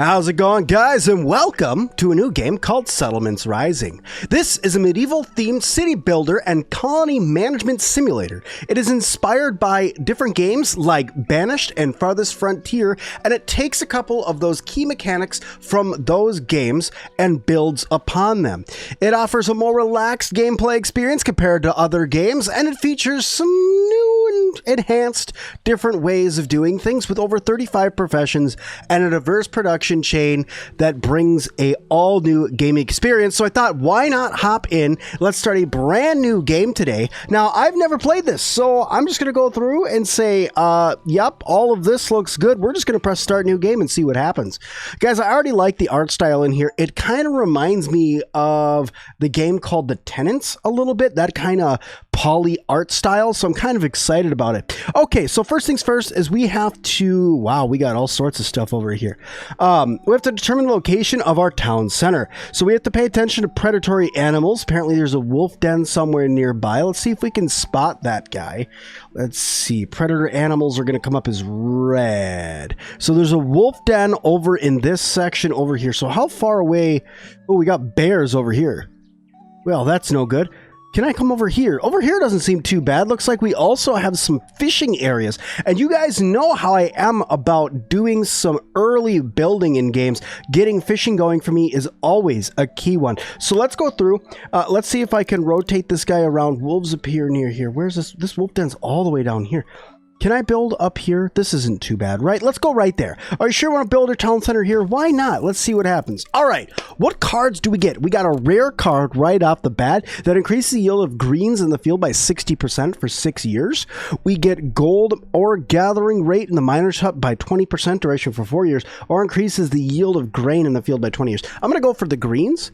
How's it going, guys, and welcome to a new game called Settlements Rising. This is a medieval-themed city builder and colony management simulator. It is inspired by different games like Banished and Farthest Frontier, and it takes a couple of those key mechanics from those games and builds upon them. It offers a more relaxed gameplay experience compared to other games, and it features some new and enhanced different ways of doing things with over 35 professions and a diverse production chain that brings a all-new gaming experience. So I thought, why not hop in? Let's start a brand new game today. Now, I've never played this, so I'm just going to go through and say, yep, all of this looks good. We're just going to press start new game and see what happens. Guys, I already like the art style in here. It kind of reminds me of the game called The Tenants a little bit, that kind of poly art style, so I'm kind of excited about it. Okay, so first things first is we have to, wow, we got all sorts of stuff over here. We have to determine the location of our town center. So we have to pay attention to predatory animals. Apparently there's a wolf den somewhere nearby. Let's see if we can spot that guy. Let's see, predator animals are going to come up as red. So there's a wolf den over in this section over here. So how far away? Oh, we got bears over here. Well, that's no good. Can I come over here? Over here doesn't seem too bad. Looks like we also have some fishing areas. And you guys know how I am about doing some early building in games. Getting fishing going for me is always a key one. So let's go through. Let's see if I can rotate this guy around. Wolves appear near here. Where's this? This wolf den's all the way down here. Can I build up here? This isn't too bad, right? Let's go right there. Are you sure we want to build a town center here? Why not? Let's see what happens. All right, what cards do we get? We got a rare card right off the bat that increases the yield of greens in the field by 60% for 6 years. We get gold or gathering rate in the miner's hut by 20% duration for 4 years, or increases the yield of grain in the field by 20 years. I'm going to go for the greens.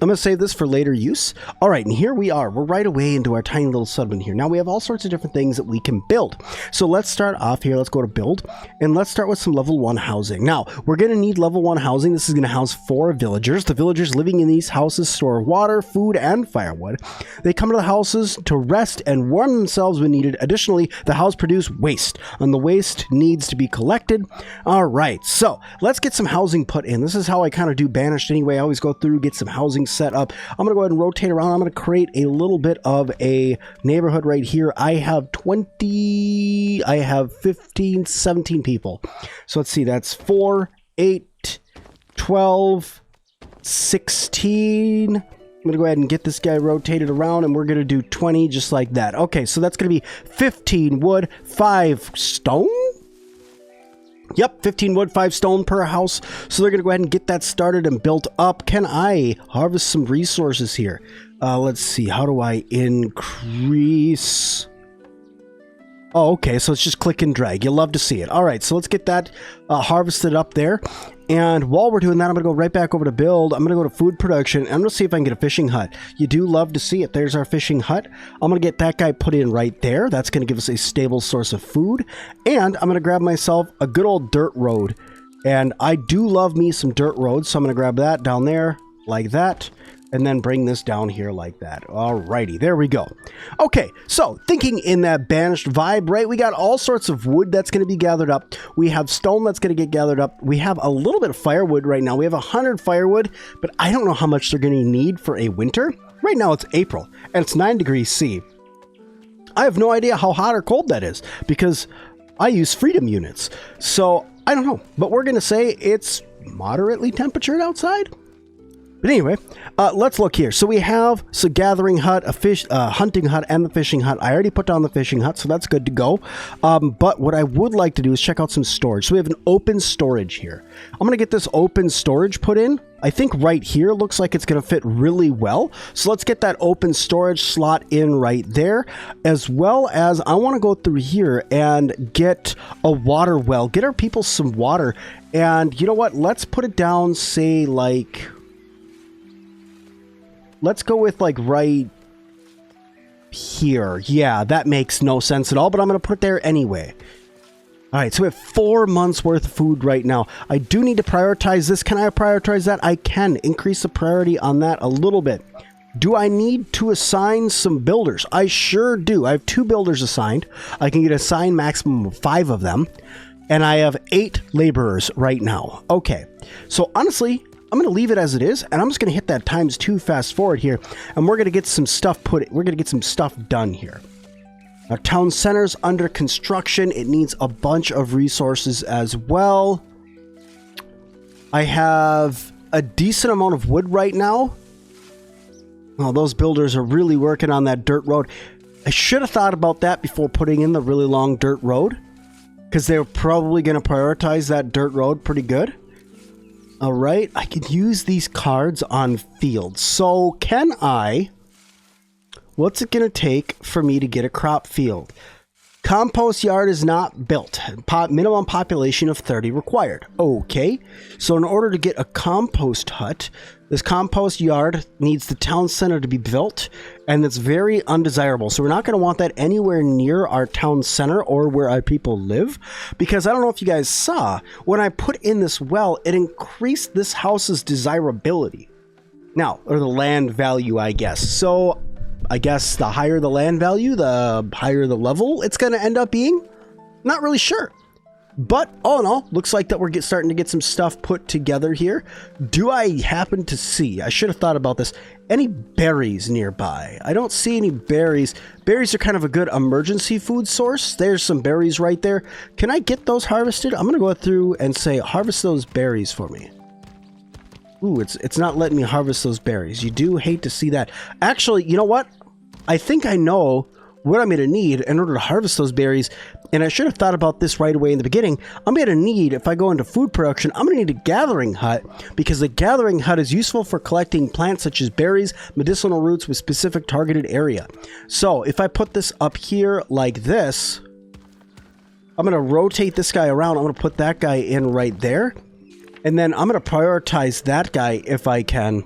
I'm going to save this for later use. All right, and here we are. We're right away into our tiny little settlement here. Now we have all sorts of different things that we can build. So let's start off here. Let's go to build, and let's start with some level 1 housing. Now, we're going to need level 1 housing. This is going to house 4 villagers. The villagers living in these houses store water, food, and firewood. They come to the houses to rest and warm themselves when needed. Additionally, the house produces waste, and the waste needs to be collected. All right, so let's get some housing put in. This is how I kind of do Banished anyway. I always go through, get some housing set up. I'm going to go ahead and rotate around. I'm going to create a little bit of a neighborhood right here. I have 15, 17 people. So let's see, that's 4, 8, 12, 16. I'm going to go ahead and get this guy rotated around, and we're going to do 20 just like that. Okay, so that's going to be 15 wood, 5 stone. Yep, 15 wood, 5 stone per house. So they're going to go ahead and get that started and built up. Can I harvest some resources here? Let's see. How do I increase? Oh, okay. So it's just click and drag. You'll love to see it. All right. So let's get that harvested up there. And while we're doing that, I'm going to go right back over to build. I'm going to go to food production. I'm going to see if I can get a fishing hut. You do love to see it. There's our fishing hut. I'm going to get that guy put in right there. That's going to give us a stable source of food. And I'm going to grab myself a good old dirt road. And I do love me some dirt roads. So I'm going to grab that down there like that. And then bring this down here like that. Alrighty, there we go. Okay, so thinking in that Banished vibe, right? We got all sorts of wood that's going to be gathered up. We have stone that's going to get gathered up. We have a little bit of firewood right now. We have 100 firewood, but I don't know how much they're going to need for a winter. Right now it's April, and it's 9 degrees C. I have no idea how hot or cold that is, because I use freedom units. So, I don't know, but we're going to say it's moderately temperatured outside. But anyway, let's look here. So we have a gathering hut, a hunting hut, and the fishing hut. I already put down the fishing hut, so that's good to go. But what I would like to do is check out some storage. So we have an open storage here. I'm going to get this open storage put in. I think right here looks like it's going to fit really well. So let's get that open storage slot in right there, as well as I want to go through here and get a water well, get our people some water. And you know what? Let's put it down, say like... Let's go with like right here. Yeah, that makes no sense at all, but I'm going to put it there anyway. All right, so we have 4 months worth of food right now. I do need to prioritize this. Can I prioritize that? I can increase the priority on that a little bit. Do I need to assign some builders? I sure do. I have 2 builders assigned. I can get assigned maximum of 5 of them. and I have 8 laborers right now. Okay, so honestly, I'm going to leave it as it is, and I'm just going to hit that ×2 fast forward here, and we're going to get some stuff done here. Our town center's under construction. It needs a bunch of resources as well. I have a decent amount of wood right now. Oh, those builders are really working on that dirt road. I should have thought about that before putting in the really long dirt road, because they're probably going to prioritize that dirt road pretty good. All right, I can use these cards on fields. So can I... What's it going to take for me to get a crop field? Compost yard is not built. Minimum population of 30 required. Okay, so in order to get a compost hut, this compost yard needs the town center to be built, and it's very undesirable. So we're not going to want that anywhere near our town center or where our people live, because I don't know if you guys saw, when I put in this well, it increased this house's desirability. Now, or the land value, I guess. So I guess the higher the land value, the higher the level it's going to end up being. Not really sure. But all in all, looks like that we're starting to get some stuff put together here. Do I happen to see, I should have thought about this, any berries nearby? I don't see any berries. Berries are kind of a good emergency food source. There's some berries right there. Can I get those harvested? I'm going to go through and say, harvest those berries for me. Ooh, it's not letting me harvest those berries. You do hate to see that. Actually, you know what? I think I know what I'm going to need in order to harvest those berries, and I should have thought about this right away in the beginning. I'm going to need, if I go into food production, I'm going to need a gathering hut, because the gathering hut is useful for collecting plants such as berries, medicinal roots with specific targeted area. So if I put this up here like this, I'm going to rotate this guy around. I'm going to put that guy in right there, and then I'm going to prioritize that guy if I can.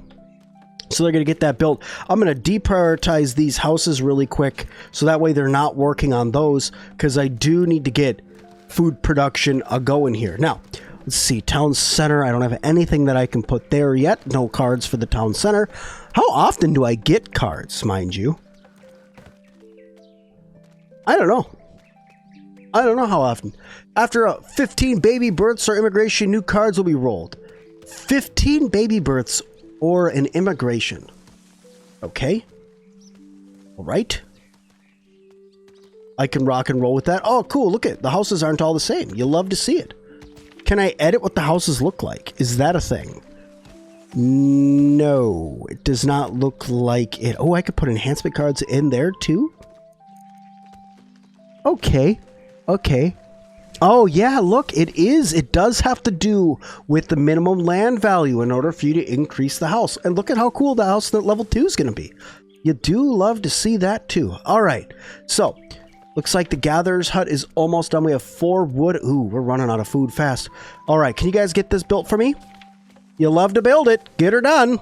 So they're going to get that built. I'm going to deprioritize these houses really quick, so that way they're not working on those, because I do need to get food production going here. Now, let's see. Town center. I don't have anything that I can put there yet. No cards for the town center. How often do I get cards, mind you? I don't know. I don't know how often. After 15 baby births or immigration, new cards will be rolled. 15 baby births or an immigration. Okay. All right. I can rock and roll with that. Oh, cool. Look at the houses aren't all the same. You love to see it. Can I edit what the houses look like? Is that a thing? No, it does not look like it. Oh, I could put enhancement cards in there too. Okay. Okay. Oh, yeah, look, it is. It does have to do with the minimum land value in order for you to increase the house. And look at how cool the house at level 2 is going to be. You do love to see that, too. All right. So, looks like the gatherer's hut is almost done. We have 4 wood. Ooh, we're running out of food fast. All right. Can you guys get this built for me? You love to build it. Get her done.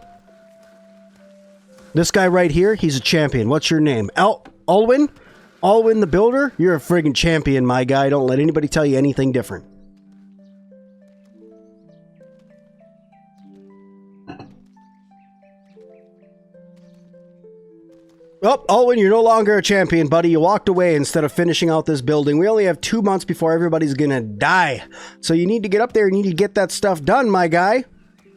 This guy right here, he's a champion. What's your name? Alwyn? Alwyn the Builder? You're a friggin' champion, my guy. Don't let anybody tell you anything different. Oh, Alwyn, you're no longer a champion, buddy. You walked away instead of finishing out this building. We only have 2 months before everybody's gonna die. So you need to get up there. You need to get that stuff done, my guy.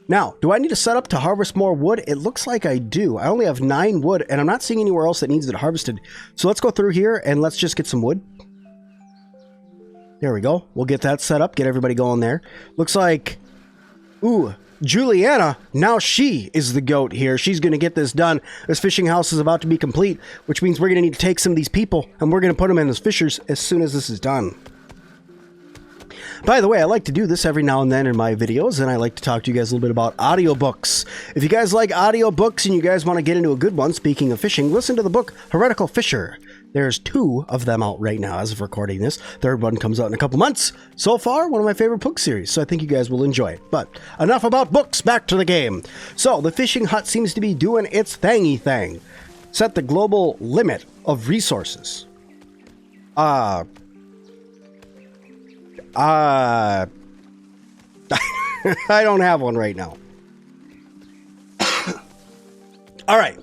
Now, do I need to set up to harvest more wood? It looks like I do. I only have 9 wood, and I'm not seeing anywhere else that needs it harvested. So let's go through here, and let's just get some wood. There we go. We'll get that set up, get everybody going there. Looks like, ooh, Juliana, now she is the goat here. She's going to get this done. This fishing house is about to be complete, which means we're going to need to take some of these people, and we're going to put them in as fishers as soon as this is done. By the way, I like to do this every now and then in my videos, and I like to talk to you guys a little bit about audiobooks. If you guys like audiobooks and you guys want to get into a good one, speaking of fishing, listen to the book Heretical Fisher. There's 2 of them out right now as of recording this. Third one comes out in a couple months. So far, one of my favorite book series, so I think you guys will enjoy it. But enough about books, back to the game. So, the fishing hut seems to be doing its thingy thing. Set the global limit of resources. I don't have one right now. All right.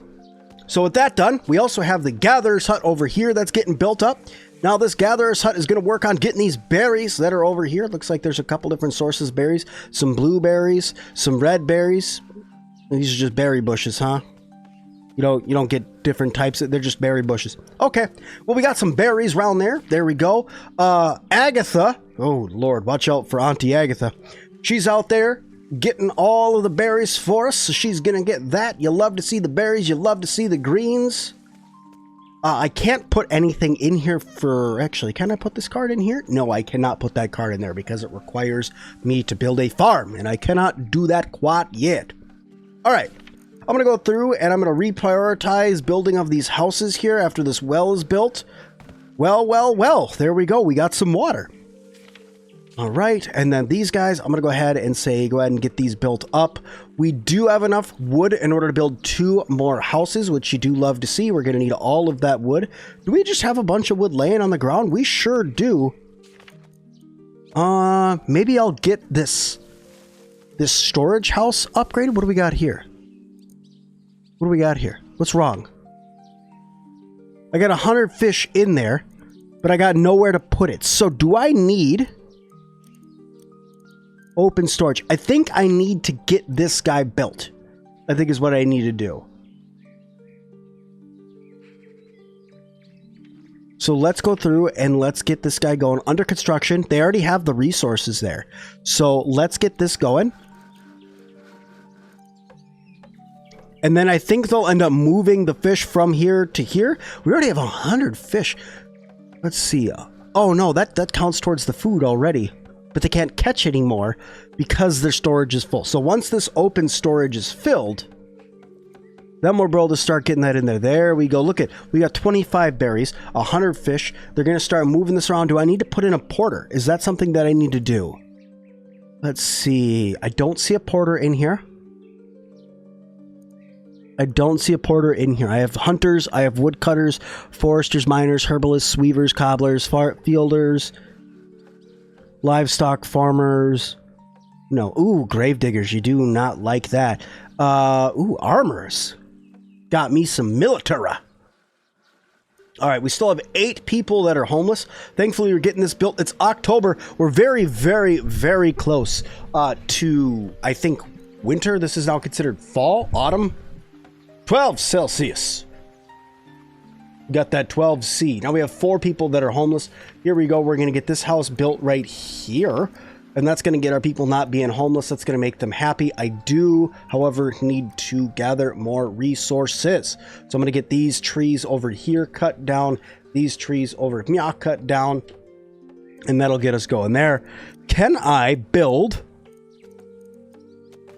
So with that done, we also have the gatherer's hut over here that's getting built up. Now this gatherer's hut is going to work on getting these berries that are over here. Looks like there's a couple different sources of berries. Some blueberries, some red berries. These are just berry bushes, huh? You don't get different types. They're just berry bushes. Okay. Well, we got some berries around there. There we go. Agatha. Oh, Lord. Watch out for Auntie Agatha. She's out there getting all of the berries for us. So she's going to get that. You love to see the berries. You love to see the greens. I can't put anything in here for... Actually, can I put this card in here? No, I cannot put that card in there because it requires me to build a farm. And I cannot do that quite yet. All right. I'm going to go through and I'm going to reprioritize building of these houses here after this well is built. Well. There we go. We got some water. All right. And then these guys, I'm going to go ahead and say, go ahead and get these built up. We do have enough wood in order to build 2 more houses, which you do love to see. We're going to need all of that wood. Do we just have a bunch of wood laying on the ground? We sure do. Maybe I'll get this storage house upgraded. What do we got here? What do we got here? What's wrong? I got 100 fish in there, but I got nowhere to put it. So do I need open storage? I think I need to get this guy built. I think is what I need to do. So let's go through and let's get this guy going. Under construction. They already have the resources there. So let's get this going. And then I think they'll end up moving the fish from here to here. We already have 100 fish. Let's see. Oh, no, that counts towards the food already. But they can't catch anymore because their storage is full. So once this open storage is filled, then we'll be able to start getting that in there. There we go. Look at, we got 25 berries, 100 fish. They're going to start moving this around. Do I need to put in a porter? Is that something that I need to do? Let's see. I don't see a porter in here. I don't see a porter in here. I have hunters, I have woodcutters, foresters, miners, herbalists, weavers, cobblers, fielders, livestock farmers. No. Ooh, grave diggers. You do not like that. Ooh, armorers. Got me some military. All right, we still have 8 people that are homeless. Thankfully, we're getting this built. It's October. We're very, very, very close to, I think, winter. This is now considered fall, autumn. 12 Celsius. Got that 12C. Now we have 4 people that are homeless. Here we go. We're going to get this house built right here. And that's going to get our people not being homeless. That's going to make them happy. I do, however, need to gather more resources. So I'm going to get these trees over here cut down. These trees over here cut down. And that'll get us going there. Can I build...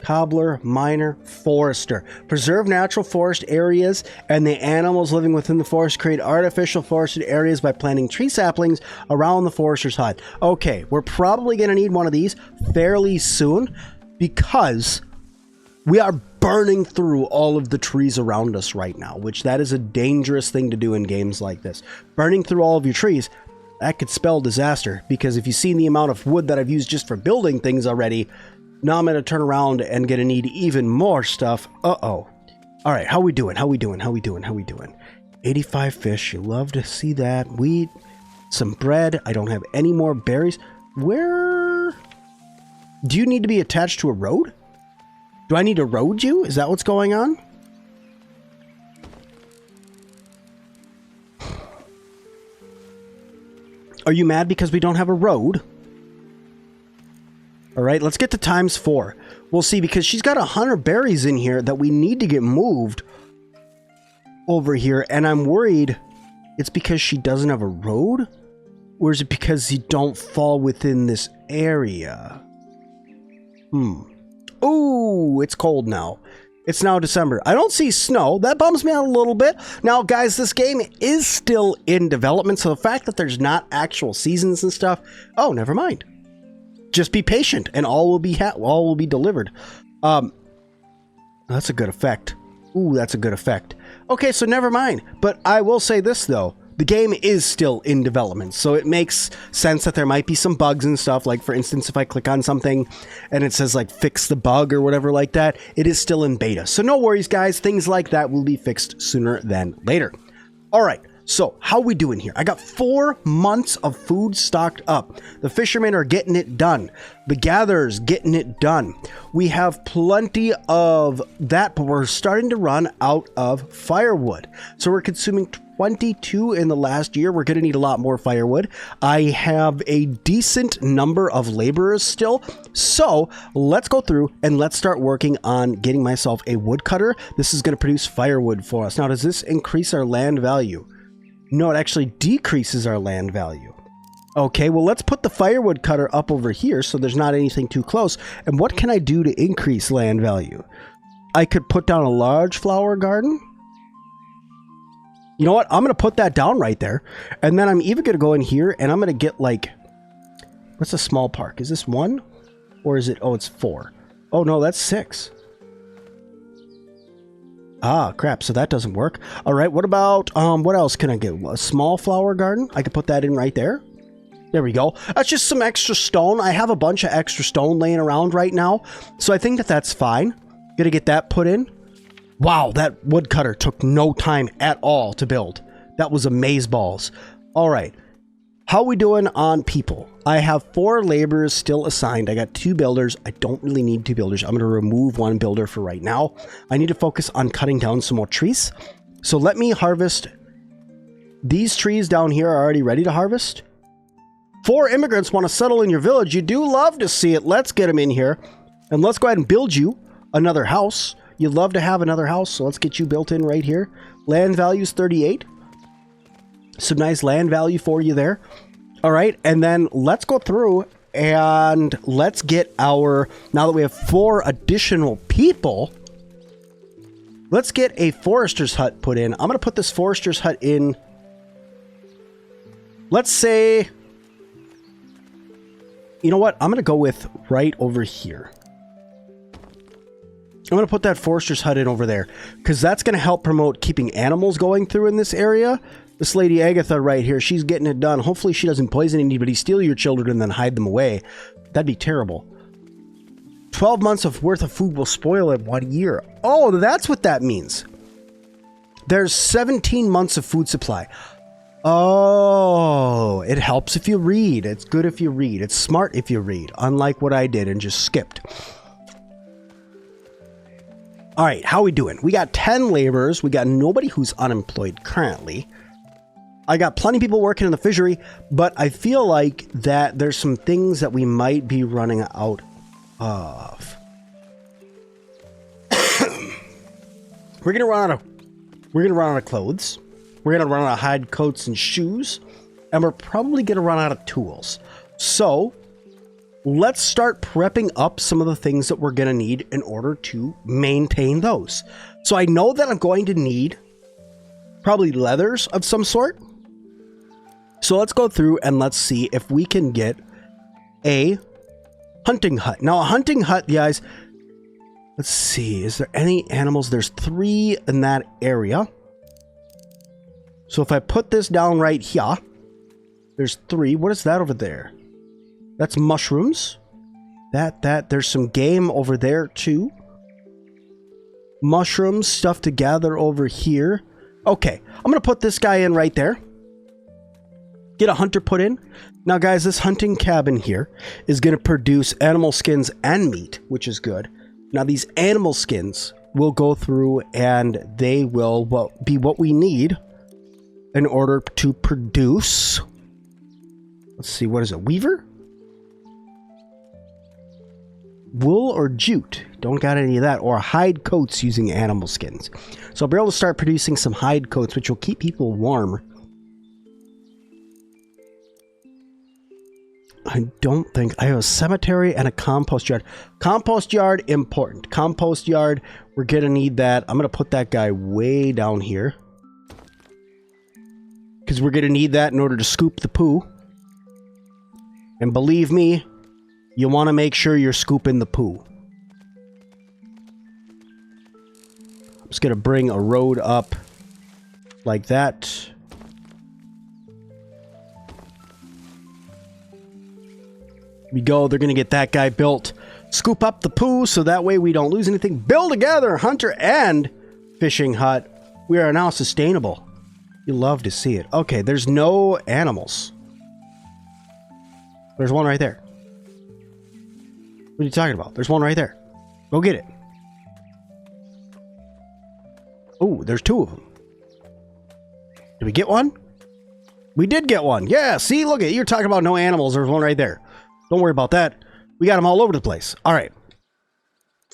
Cobbler, miner, forester. Preserve natural forest areas and the animals living within the forest. Create artificial forested areas by planting tree saplings around the forester's hut. Okay, we're probably going to need one of these fairly soon because we are burning through all of the trees around us right now, which that is a dangerous thing to do in games like this. Burning through all of your trees, that could spell disaster because if you've seen the amount of wood that I've used just for building things already, now I'm going to turn around and going to need even more stuff. Uh-oh. All right, how we doing? How we doing? 85 fish. You love to see that. Wheat, some bread. I don't have any more berries. Where... Do you need to be attached to a road? Do I need to road you? Is that what's going on? Are you mad because we don't have a road? All right, let's get to ×4. We'll see, because she's got 100 berries in here that we need to get moved over here. And I'm worried it's because she doesn't have a road? Or is it because you don't fall within this area? Ooh, it's cold now. It's now December. I don't see snow. That bums me out a little bit. Now, guys, this game is still in development. So the fact that there's not actual seasons and stuff, oh, never mind. Just be patient, and all will be delivered. That's a good effect. Ooh, that's a good effect. Okay, so never mind. But I will say this, though. The game is still in development, so it makes sense that there might be some bugs and stuff. Like, for instance, if I click on something and it says, like, fix the bug or whatever like that, it is still in beta. So no worries, guys. Things like that will be fixed sooner than later. All right. So, how we doing here? I got 4 months of food stocked up. The fishermen are getting it done. The gatherers getting it done. We have plenty of that, but we're starting to run out of firewood. So we're consuming 22 in the last year. We're going to need a lot more firewood. I have a decent number of laborers still. So let's go through and let's start working on getting myself a woodcutter. This is going to produce firewood for us. Now, does this increase our land value? No, it actually decreases our land value. Okay, well, let's put the firewood cutter up over here so there's not anything too close. And what can I do to increase land value? I could put down a large flower garden. You know what? I'm going to put that down right there. And then I'm even going to go in here and I'm going to get like... What's a small park? Is this 1? Or is it... Oh, it's 4. Oh, no, that's 6. Ah, crap. So that doesn't work. All right. What about, what else can I get? A small flower garden? I could put that in right there. There we go. That's just some extra stone. I have a bunch of extra stone laying around right now. So I think that that's fine. Gonna get that put in. Wow, that woodcutter took no time at all to build. That was amazeballs. All right. How are we doing on people? I have 4 laborers still assigned. I got 2 builders. I don't really need 2 builders. I'm going to remove 1 builder for right now. I need to focus on cutting down some more trees. So let me harvest. These trees down here are already ready to harvest. 4 immigrants want to settle in your village. You do love to see it. Let's get them in here. And let's go ahead and build you another house. You'd love to have another house. So let's get you built in right here. Land value is 38. Some nice land value for you there. All right, and then let's go through and let's get our, now that we have 4 additional people, let's get a forester's hut put in. I'm going to put this forester's hut in, let's say, you know what? I'm going to go with right over here. I'm going to put that forester's hut in over there because that's going to help promote keeping animals going through in this area. This lady Agatha right here, she's getting it done. Hopefully she doesn't poison anybody, steal your children, and then hide them away. That'd be terrible. 12 months of worth of food will spoil in 1 year. Oh, that's what that means. There's 17 months of food supply. Oh, it helps if you read. It's good if you read. It's smart if you read, unlike what I did and just skipped. All right, how are we doing? We got 10 laborers. We got nobody who's unemployed currently. I got plenty of people working in the fishery, but I feel like that there's some things that we might be running out of. We're gonna run out of clothes. We're gonna run out of hide coats and shoes, and we're probably gonna run out of tools. So let's start prepping up some of the things that we're gonna need in order to maintain those. So I know that I'm going to need probably leathers of some sort. So let's go through and let's see if we can get a hunting hut. Now, a hunting hut, guys, let's see. Is there any animals? There's 3 in that area. So if I put this down right here, there's 3. What is that over there? That's mushrooms. There's some game over there too. Mushrooms, stuff to gather over here. Okay, I'm going to put this guy in right there. Get a hunter put in. Now, guys, this hunting cabin here is going to produce animal skins and meat, which is good. Now, these animal skins will go through and they will be what we need in order to produce. Let's see, what is it? Weaver? Wool or jute? Don't got any of that. Or hide coats using animal skins. So I'll be able to start producing some hide coats, which will keep people warm. I don't think I have a cemetery and a compost yard. Compost yard, important. Compost yard, we're going to need that. I'm going to put that guy way down here. Because we're going to need that in order to scoop the poo. And believe me, you want to make sure you're scooping the poo. I'm just going to bring a road up like that. We go. They're going to get that guy built. Scoop up the poo so that way we don't lose anything. Build together, hunter and fishing hut. We are now sustainable. You love to see it. Okay, there's no animals. There's one right there. What are you talking about? There's one right there. Go get it. Oh, there's two of them. Did we get one? We did get one. Yeah, see, look at it. You're talking about no animals. There's one right there. Don't worry about that. We got them all over the place. All right.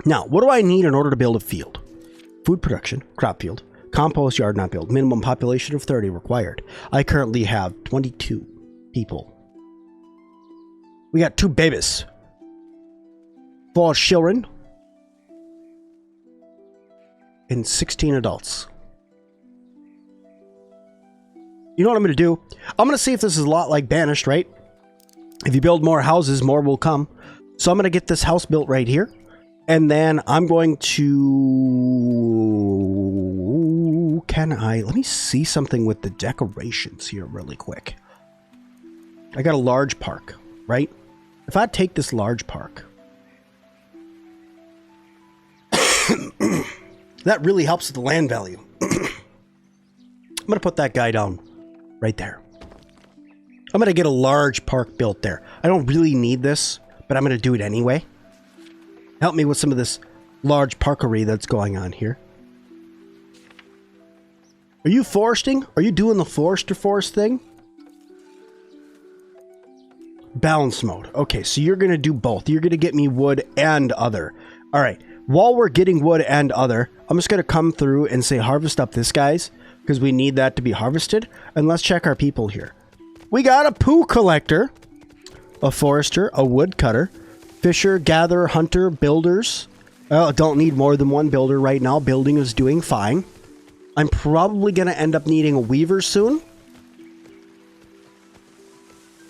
Now, what do I need in order to build a field? Food production, crop field, compost yard not built, minimum population of 30 required. I currently have 22 people. We got 2 babies. 4 children. And 16 adults. You know what I'm going to do? I'm going to see if this is a lot like Banished, right? If you build more houses, more will come. So I'm going to get this house built right here. And then I'm going to... Let me see something with the decorations here really quick. I got a large park, right? If I take this large park... that really helps with the land value. I'm going to put that guy down right there. I'm going to get a large park built there. I don't really need this, but I'm going to do it anyway. Help me with some of this large parkery that's going on here. Are you foresting? Are you doing the forest thing? Balance mode. Okay, so you're going to do both. You're going to get me wood and other. All right. While we're getting wood and other, I'm just going to come through and say harvest up this, guys, because we need that to be harvested. And let's check our people here. We got a poo collector, a forester, a woodcutter, fisher, gatherer, hunter, builders. Don't need more than one builder right now. Building is doing fine. I'm probably going to end up needing a weaver soon.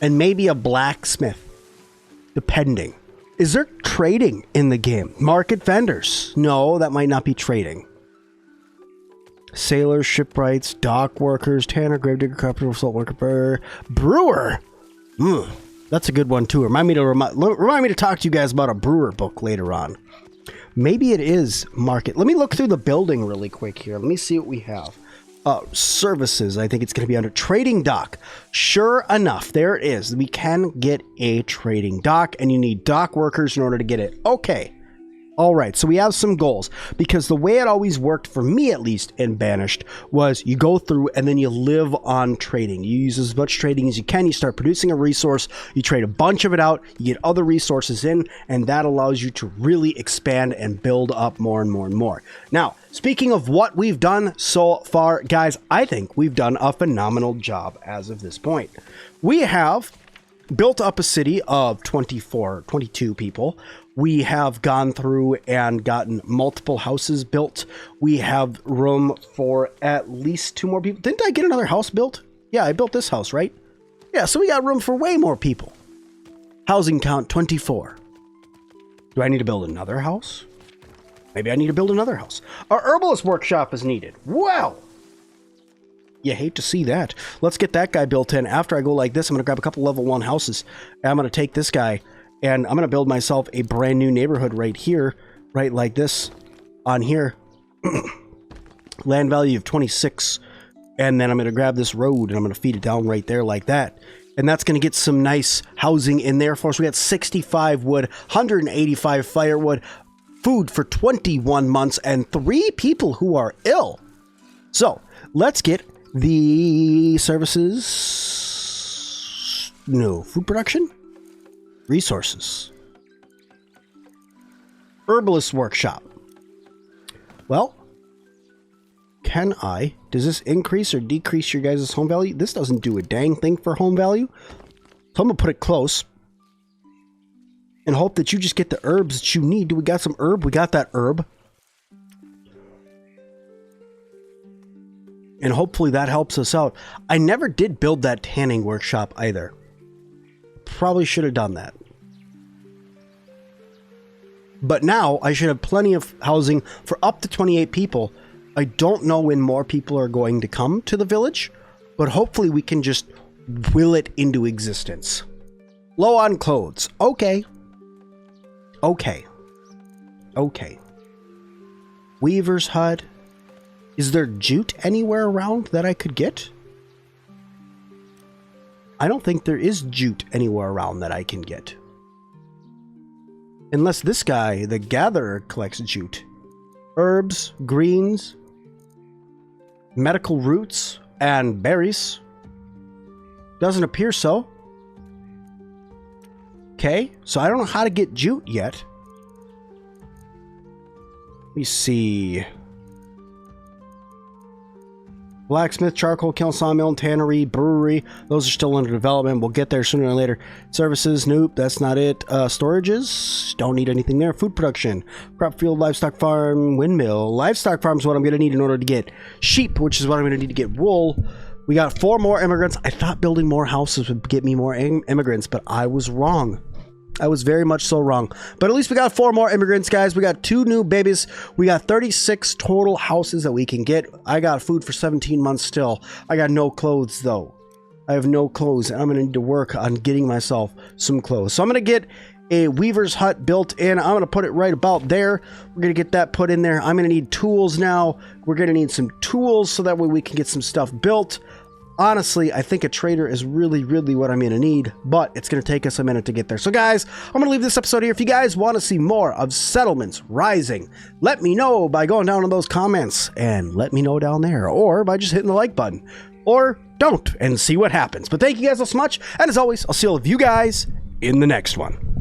And maybe a blacksmith, depending. Is there trading in the game? Market vendors. No, that might not be trading. Sailors, shipwrights, dock workers, tanner, gravedigger, carpenter, salt worker, brewer. That's a good one too. Remind me to talk to you guys about a brewer book later on. Maybe it is market. Let me look through the building really quick here. Let me see what we have. Services. I think it's going to be under trading dock. Sure enough, there it is. We can get a trading dock, and you need dock workers in order to get it. Okay. All right, so we have some goals, because the way it always worked for me, at least in Banished, was you go through and then you live on trading. You use as much trading as you can. You start producing a resource, you trade a bunch of it out, you get other resources in, and that allows you to really expand and build up more and more and more. Now, speaking of what we've done so far, guys, I think we've done a phenomenal job as of this point. We have built up a city of 22 people. We have gone through and gotten multiple houses built. We have room for at least 2 more people. Didn't I get another house built? Yeah, I built this house, right? Yeah, so we got room for way more people. Housing count 24. Do I need to build another house? Maybe I need to build another house. Our herbalist workshop is needed. Wow! You hate to see that. Let's get that guy built in. After I go like this, I'm going to grab a couple level 1 houses. And I'm going to take this guy, and I'm going to build myself a brand new neighborhood right here, right like this, on here. Land value of 26. And then I'm going to grab this road, and I'm going to feed it down right there like that. And that's going to get some nice housing in there for us. We got 65 wood, 185 firewood, food for 21 months, and 3 people who are ill. So, let's get the services. No, food production? Resources. Herbalist workshop. Well, does this increase or decrease your guys' home value? This doesn't do a dang thing for home value. So I'm going to put it close and hope that you just get the herbs that you need. Do we got some herb? We got that herb. And hopefully that helps us out. I never did build that tanning workshop either. Probably should have done that. But now I should have plenty of housing for up to 28 people. I don't know when more people are going to come to the village, but hopefully we can just will it into existence. Low on clothes. Okay. Okay. Okay. Weaver's hut. Is there jute anywhere around that I could get? I don't think there is jute anywhere around that I can get. Unless this guy, the gatherer, collects jute. Herbs, greens, medical roots, and berries. Doesn't appear so. Okay, so I don't know how to get jute yet. Let me see. Blacksmith, charcoal, kiln, sawmill, tannery, brewery. Those are still under development. We'll get there sooner or later. Services, nope, that's not it. Storages, don't need anything there. Food production, crop field, livestock farm, windmill. Livestock farm is what I'm going to need in order to get sheep, which is what I'm going to need to get wool. We got 4 more immigrants. I thought building more houses would get me more immigrants, but I was wrong. I was very much so wrong. But at least we got 4 more immigrants, guys. We got 2 new babies. We got 36 total houses that we can get. I got food for 17 months still. I got no clothes, though. I have no clothes, and I'm going to need to work on getting myself some clothes. So I'm going to get a weaver's hut built in. I'm going to put it right about there. We're going to get that put in there. I'm going to need tools now. We're going to need some tools so that way we can get some stuff built. Honestly, I think a trader is really what I'm going to need, but it's going to take us a minute to get there. So guys, I'm going to leave this episode here. If you guys want to see more of Settlements Rising, let me know by going down in those comments and let me know down there, or by just hitting the like button, or don't and see what happens. But thank you guys so much, and as always, I'll see all of you guys in the next one.